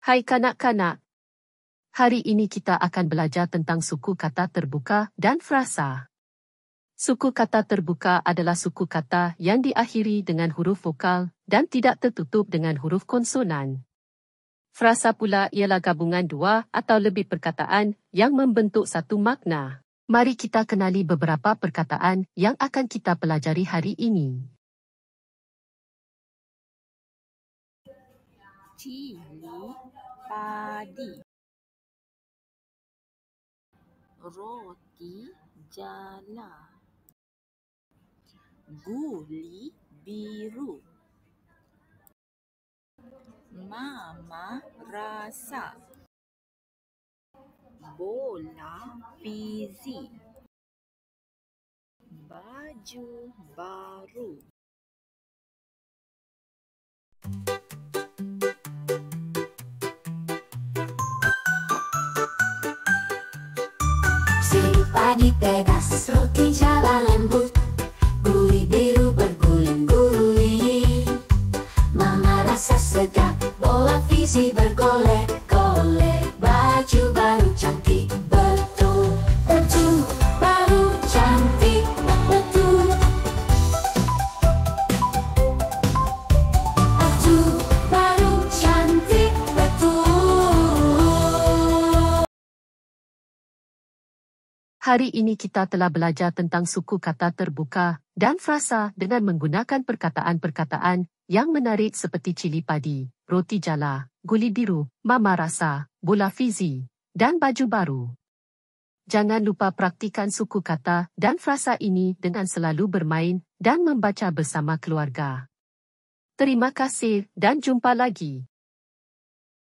Hai kanak-kanak. Hari ini kita akan belajar tentang suku kata terbuka dan frasa. Suku kata terbuka adalah suku kata yang diakhiri dengan huruf vokal dan tidak tertutup dengan huruf konsonan. Frasa pula ialah gabungan dua atau lebih perkataan yang membentuk satu makna. Mari kita kenali beberapa perkataan yang akan kita pelajari hari ini. Cili padi, roti jala, guli biru, mama rasa, bola fizi, baju baru. Cili padi pedas, roti jala lembut, guli biru berguling-guling, mama rasa sedap, bola fizi bergolek-golek, baju baru cantik betul, baju baru cantik betul, baju baru cantik betul. Hari ini kita telah belajar tentang suku kata terbuka dan frasa dengan menggunakan perkataan-perkataan yang menarik seperti cili padi, roti jala, guli biru, mama rasa, bola fizi, dan baju baru. Jangan lupa praktikan suku kata dan frasa ini dengan selalu bermain dan membaca bersama keluarga. Terima kasih dan jumpa lagi.